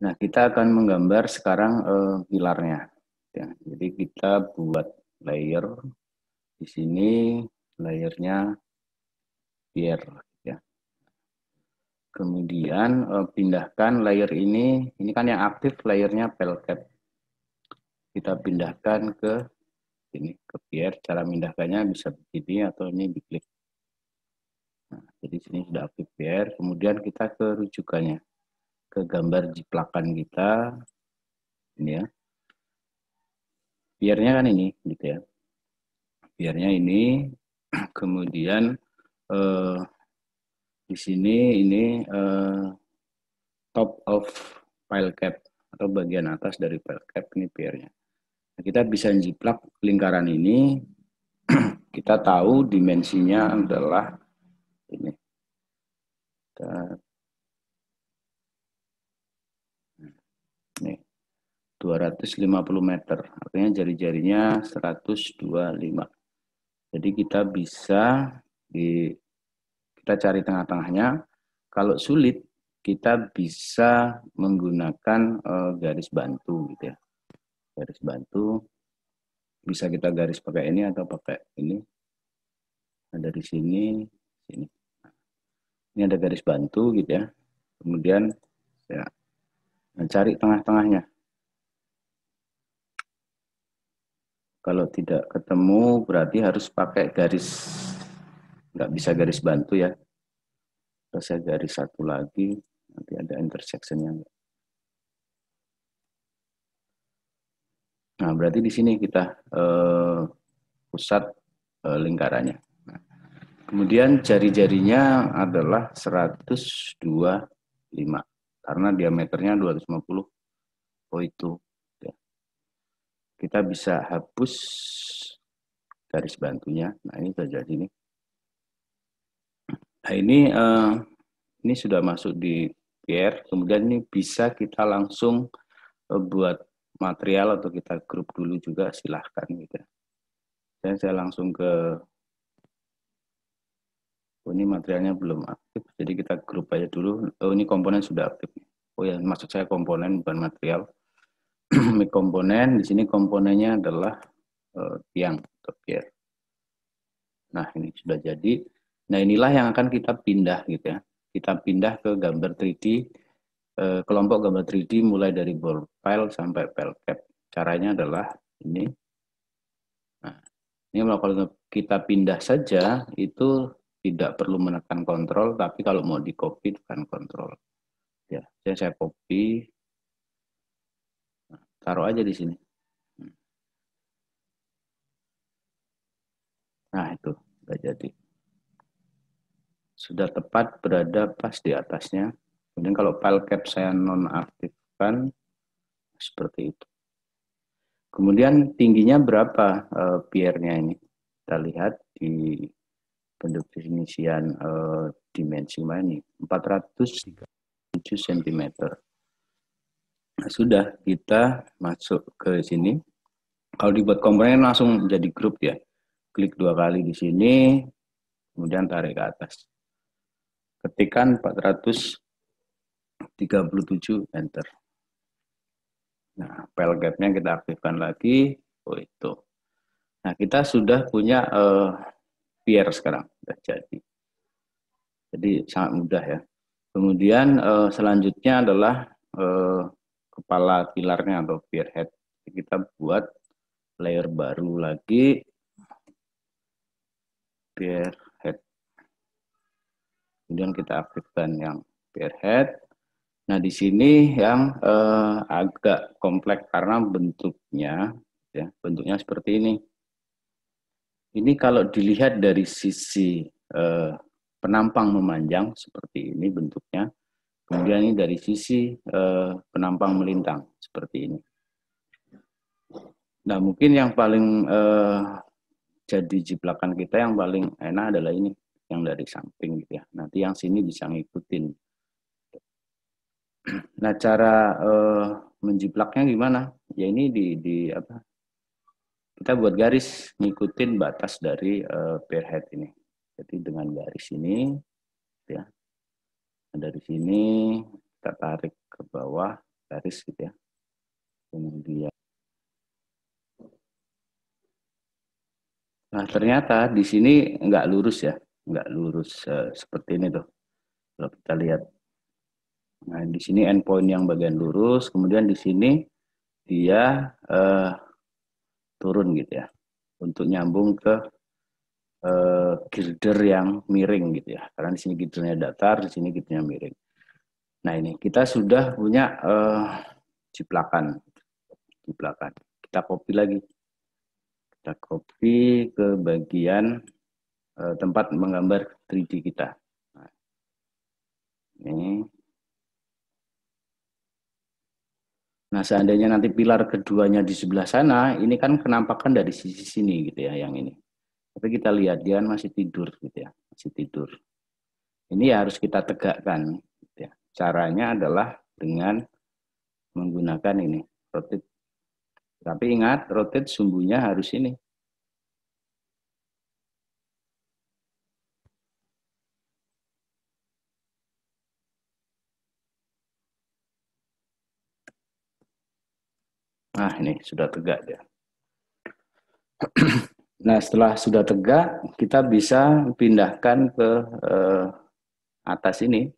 Nah, kita akan menggambar sekarang pilarnya. Ya, jadi kita buat layer di sini, layernya pier. Ya. Kemudian pindahkan layer ini kan yang aktif layernya pelcap. Kita pindahkan ke sini ke pier. Cara pindahkannya bisa begini atau ini diklik. Nah, jadi sini sudah aktif pier. Kemudian kita ke rujukannya, ke gambar jiplakan kita. Ini ya. Piernya kan ini, gitu ya. Piernya ini, kemudian di sini ini top of file cap atau bagian atas dari file cap ini piernya. Nah, kita bisa jiplak lingkaran ini. Kita tahu dimensinya adalah ini. Nih, 250 meter. Artinya jari-jarinya 125. Jadi kita bisa kita cari tengah-tengahnya. Kalau sulit, kita bisa menggunakan garis bantu gitu ya. Garis bantu bisa kita garis pakai ini atau pakai ini. Nah, dari sini, sini. Ini ada garis bantu gitu ya. Kemudian ya, cari tengah-tengahnya. Kalau tidak ketemu berarti harus pakai garis, nggak bisa garis bantu ya. Terus saya garis satu lagi, nanti ada intersectionnya. Nah, berarti di sini kita pusat lingkarannya. Nah, kemudian jari-jarinya adalah 125 karena diameternya 250. Oh itu. Ya. Kita bisa hapus garis bantunya. Nah, ini sudah jadi nih. Nah, ini sudah masuk di PR. Kemudian ini bisa kita langsung buat material atau kita grup dulu juga, silahkan gitu. Dan saya langsung ke ini materialnya belum aktif, jadi kita grup aja dulu. Oh, ini komponen sudah aktif. Oh ya, maksud saya komponen bukan material. Komponen di sini komponennya adalah tiang atau pier. Nah, ini sudah jadi. Nah, inilah yang akan kita pindah gitu ya. Kita pindah ke gambar 3D, kelompok gambar 3D mulai dari ball file sampai file cap. Caranya adalah ini. Nah, ini kalau kita pindah saja itu tidak perlu menekan kontrol, tapi kalau mau di copy tekan kontrol. Ya, saya copy, taruh aja di sini. Nah, itu sudah jadi. Sudah tepat berada pas di atasnya. Kemudian kalau file cap saya nonaktifkan, seperti itu. Kemudian tingginya berapa piernya ini? Kita lihat di pendefinisian dimensi mana ini? 437 cm. Nah, sudah kita masuk ke sini. Kalau dibuat komponen langsung jadi grup ya. Klik 2 kali di sini, kemudian tarik ke atas. Ketikkan 437 enter. Nah, file gap-nya kita aktifkan lagi. Oh itu. Nah, kita sudah punya pier sekarang, sudah jadi. Jadi sangat mudah ya. Kemudian selanjutnya adalah kepala pilarnya atau pier head. Kita buat layer baru lagi, pier head. Kemudian kita aktifkan yang pier head. Nah, di sini yang agak kompleks karena bentuknya, ya, bentuknya seperti ini. Ini kalau dilihat dari sisi penampang memanjang seperti ini bentuknya. Kemudian ini dari sisi penampang melintang seperti ini. Nah, mungkin yang paling jadi jiplakan kita yang paling enak adalah ini, yang dari samping gitu ya. Nanti yang sini bisa ngikutin. Nah, cara menjiplaknya gimana? Ya ini di apa? Kita buat garis ngikutin batas dari pier head ini. Jadi dengan garis ini, ya, dari sini kita tarik ke bawah, garis gitu ya. Kemudian, nah ternyata di sini nggak lurus ya, nggak lurus seperti ini tuh. Kalau kita lihat, nah di sini endpoint yang bagian lurus, kemudian di sini dia turun gitu ya, untuk nyambung ke girder yang miring gitu ya. Karena di sini girdernya datar, di sini girdernya miring. Nah ini kita sudah punya ciplakan. Kita copy lagi. Kita copy ke bagian tempat menggambar 3D kita. Nah, ini. Nah, seandainya nanti pilar keduanya di sebelah sana, ini kan penampakan dari sisi sini gitu ya, yang ini. Tapi kita lihat dia masih tidur gitu ya, masih tidur. Ini ya harus kita tegakkan. Gitu ya. Caranya adalah dengan menggunakan ini, rotate. Tapi ingat, rotate sumbunya harus ini. Nah, ini sudah tegak ya. Nah, setelah sudah tegak, kita bisa pindahkan ke atas ini,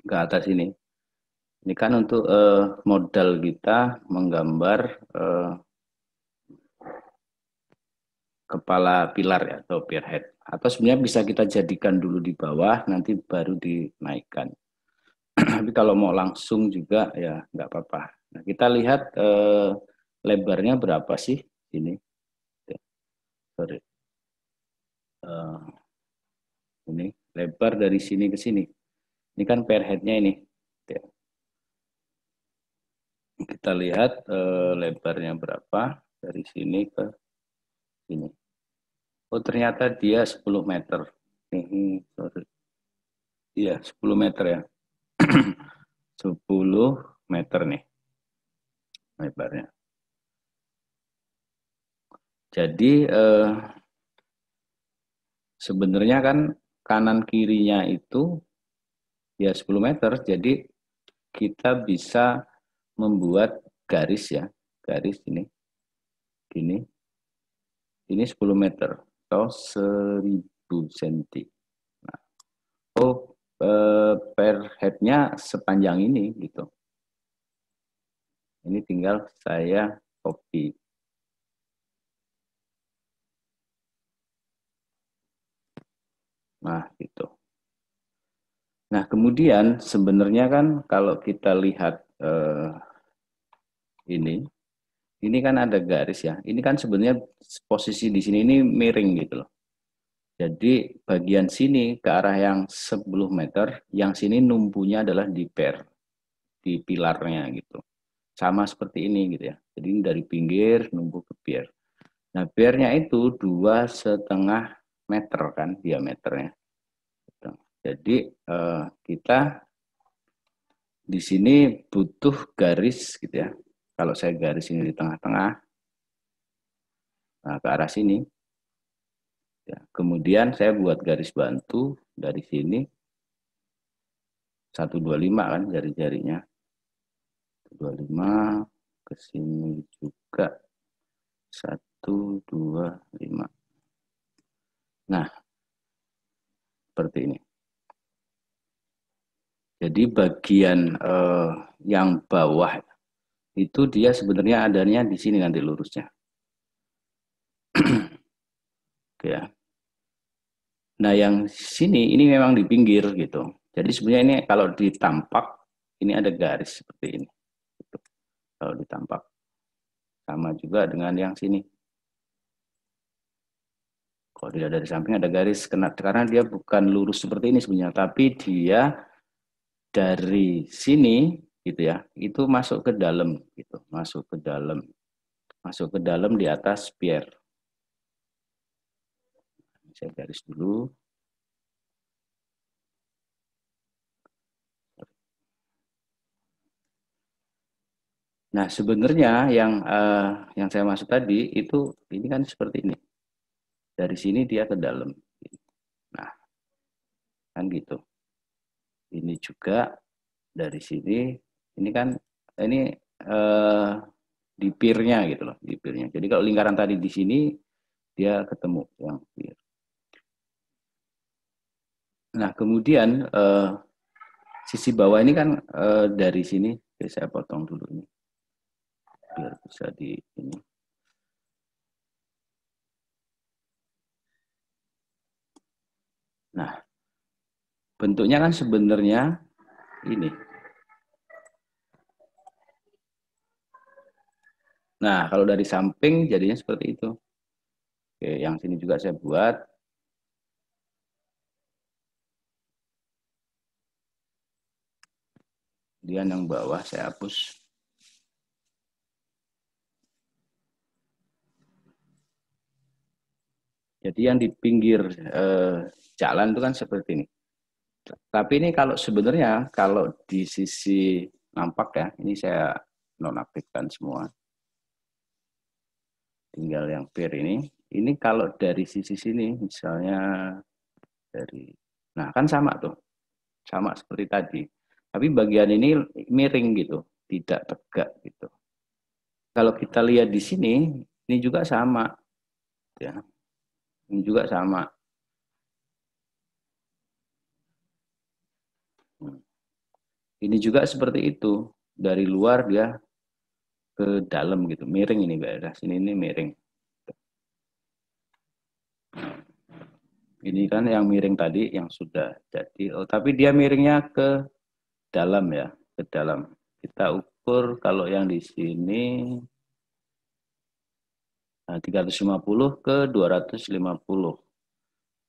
ke atas ini. Ini kan untuk modal kita menggambar kepala pilar ya, atau pier head. Atau sebenarnya bisa kita jadikan dulu di bawah, nanti baru dinaikkan. Tapi kalau mau langsung juga ya nggak apa-apa. Nah, kita lihat lebarnya berapa sih ini? Sorry. Ini lebar dari sini ke sini. Ini kan per headnya ini. Kita lihat lebarnya berapa dari sini ke sini. Oh ternyata dia 10 meter. Ini sorry. Iya 10 meter ya. 10 meter nih lebarnya. Jadi sebenarnya kan kanan kirinya itu ya 10 meter. Jadi kita bisa membuat garis ya. Garis ini. Ini 10 meter atau 1000 cm. Nah, oh per headnya sepanjang ini gitu. Ini tinggal saya copy. Nah, gitu. Nah, kemudian sebenarnya kan kalau kita lihat ini kan ada garis ya. Ini kan sebenarnya posisi di sini ini miring gitu loh. Jadi bagian sini ke arah yang 10 meter, yang sini numpunya adalah di pilarnya gitu. Sama seperti ini gitu ya. Jadi ini dari pinggir numpu ke pier. Nah, piernya itu 2,5 meter kan diameternya. Jadi kita di sini butuh garis gitu ya. Kalau saya garis ini di tengah-tengah, nah ke arah sini. Ya. Kemudian saya buat garis bantu dari sini 125 kan jari-jarinya. 125 ke sini juga 125. Nah, seperti ini. Jadi bagian yang bawah itu dia sebenarnya adanya di sini nanti lurusnya. Oke ya. Nah, yang sini ini memang di pinggir gitu. Jadi sebenarnya ini kalau ditampak ini ada garis seperti ini. Gitu. Kalau ditampak sama juga dengan yang sini. Kalau dilihat dari samping ada garis karena dia bukan lurus seperti ini sebenarnya, tapi dia dari sini gitu ya, itu masuk ke dalam gitu, masuk ke dalam di atas pier. Saya garis dulu. Nah, sebenarnya yang saya maksud tadi itu ini kan seperti ini. Dari sini dia ke dalam. Nah, kan gitu. Ini juga dari sini, ini kan ini di pier-nya gitu loh, di pier-nya. Jadi kalau lingkaran tadi di sini dia ketemu yang pier. Nah, kemudian sisi bawah ini kan dari sini, saya potong dulu ini biar bisa di ini. Nah, bentuknya kan sebenarnya ini. Nah, kalau dari samping jadinya seperti itu. Oke, yang sini juga saya buat. Kemudian yang bawah saya hapus. Jadi yang di pinggir jalan itu kan seperti ini. Tapi ini kalau sebenarnya kalau di sisi nampak ya, ini saya nonaktifkan semua. Tinggal yang pair ini. Ini kalau dari sisi sini, misalnya dari, nah kan sama tuh, sama seperti tadi. Tapi bagian ini miring gitu, tidak tegak gitu. Kalau kita lihat di sini, ini juga sama, ya. Ini juga sama. Ini juga seperti itu. Dari luar dia ke dalam gitu, miring ini daerah sini ini miring. Ini kan yang miring tadi yang sudah jadi. Oh, tapi dia miringnya ke dalam ya, ke dalam. Kita ukur kalau yang di sini 350 ke 250.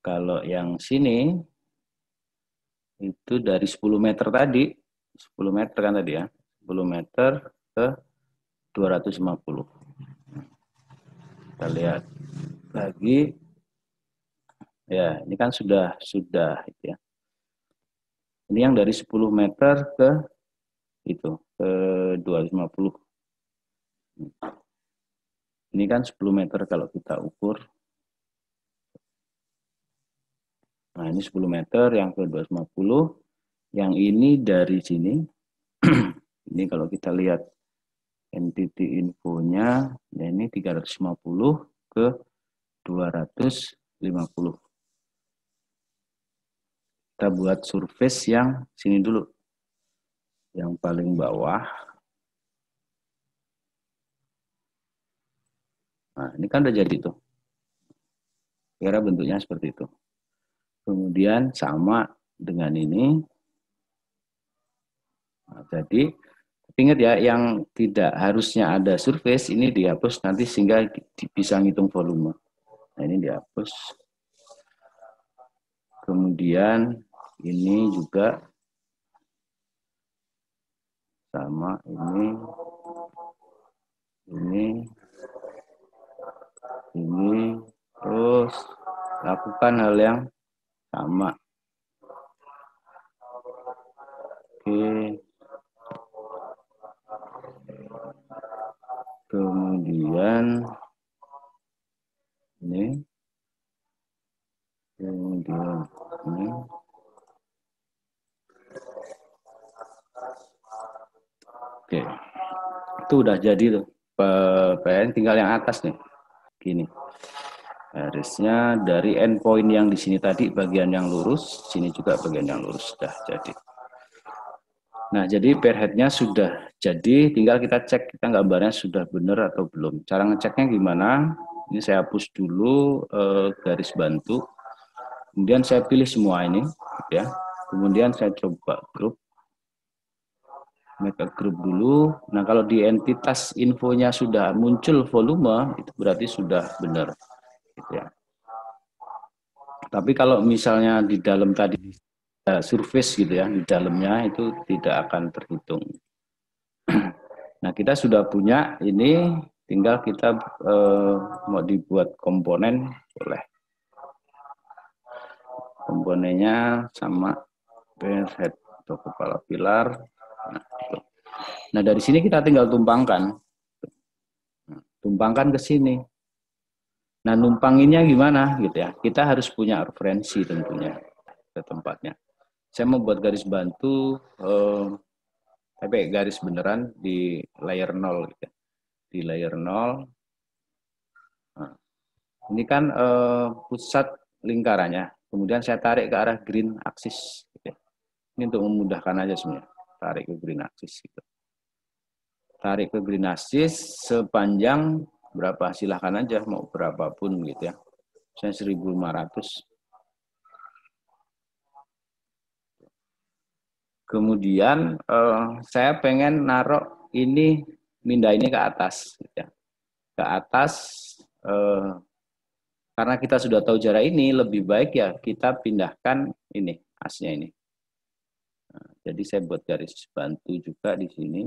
Kalau yang sini itu dari 10 meter tadi, 10 meter kan tadi ya, 10 meter ke 250. Kita lihat lagi, ya ini kan sudah ya. Ini yang dari 10 meter ke itu ke 250. Ini kan 10 meter kalau kita ukur. Nah, ini 10 meter yang ke 250. Yang ini dari sini. Ini kalau kita lihat entity infonya, ya ini 350 ke 250. Kita buat surface yang sini dulu. Yang paling bawah. Nah, ini kan udah jadi tuh. Kira bentuknya seperti itu. Kemudian sama dengan ini. Nah, jadi ingat ya, yang tidak harusnya ada surface ini dihapus nanti sehingga bisa ngitung volume. Nah, ini dihapus. Kemudian ini juga sama ini terus lakukan hal yang sama. Oke. Kemudian ini, kemudian ini. Oke, itu udah jadi tuh. PN tinggal yang atas nih, gini. Garisnya dari endpoint yang di sini tadi bagian yang lurus, sini juga bagian yang lurus sudah jadi. Nah, jadi pairhead-nya sudah jadi, tinggal kita cek kita gambarnya sudah benar atau belum. Cara ngeceknya gimana? Ini saya hapus dulu garis bantu. Kemudian saya pilih semua ini, ya. Kemudian saya coba group, make a group dulu. Nah, kalau di entitas infonya sudah muncul volume, itu berarti sudah benar, gitu ya. Tapi kalau misalnya di dalam tadi surface gitu ya, di dalamnya itu tidak akan terhitung. Nah, kita sudah punya ini, tinggal kita mau dibuat komponen, boleh. Komponennya sama head atau kepala pilar. Nah, dari sini kita tinggal tumpangkan. Tumpangkan ke sini. Nah, numpanginnya gimana gitu ya? Kita harus punya referensi tentunya ke tempatnya. Saya mau buat garis bantu tapi garis beneran di layer 0 gitu. Di layer 0. Nah, ini kan pusat lingkarannya. Kemudian saya tarik ke arah green axis. Gitu. Ini untuk memudahkan aja sebenarnya. Tarik ke green axis. Gitu. Tarik ke green axis sepanjang berapa? Silahkan aja mau berapapun gitu ya. Misalnya 1500. Kemudian saya pengen naruh ini, mindah ini ke atas. Gitu ya. Ke atas, karena kita sudah tahu jarak ini, lebih baik ya kita pindahkan ini, asnya ini. Nah, jadi saya buat garis bantu juga di sini.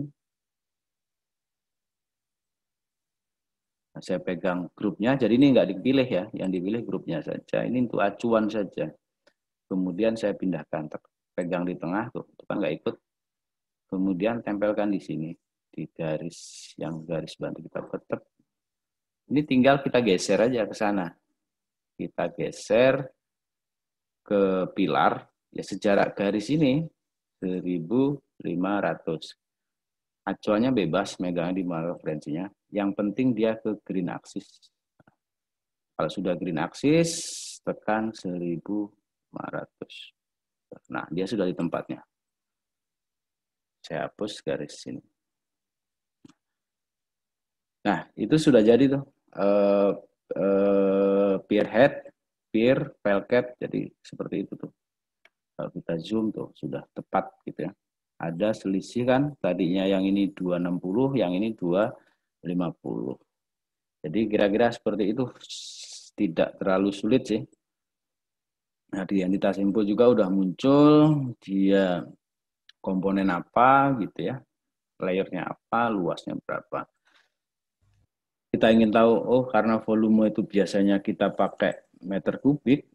Nah, saya pegang grupnya, jadi ini nggak dipilih ya, yang dipilih grupnya saja. Ini untuk acuan saja. Kemudian saya pindahkan, pegang di tengah, tuh kan nggak ikut. Kemudian tempelkan di sini, di garis yang garis bantu kita tetap. Ini tinggal kita geser aja ke sana. Kita geser ke pilar, ya sejarak garis ini 1500. Acuannya bebas, megang di mana referensinya. Yang penting dia ke green axis. Kalau sudah green axis, tekan 1500. Nah, dia sudah di tempatnya. Saya hapus garis ini. Nah, itu sudah jadi tuh. Peer head, peer, file cap, jadi seperti itu tuh. Kalau kita zoom tuh, sudah tepat gitu ya. Ada selisih kan, tadinya yang ini 260, yang ini 250. Jadi kira-kira seperti itu, tidak terlalu sulit sih. Nah, di entitas info juga udah muncul, dia komponen apa gitu ya, layernya apa, luasnya berapa. Kita ingin tahu, oh karena volume itu biasanya kita pakai meter kubik,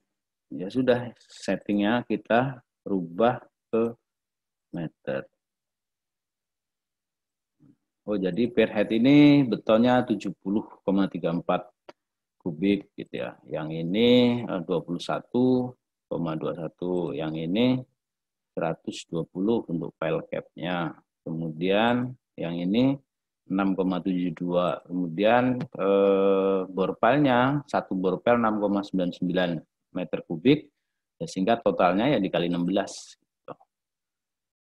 ya sudah settingnya kita rubah ke meter. Oh jadi per head ini betonnya 70,34 kubik gitu ya. Yang ini 21,21, yang ini 120 untuk file cap-nya. Kemudian yang ini 6,72. Kemudian bore pile-nya, satu bore pile 6,99 meter kubik, ya, sehingga totalnya ya dikali 16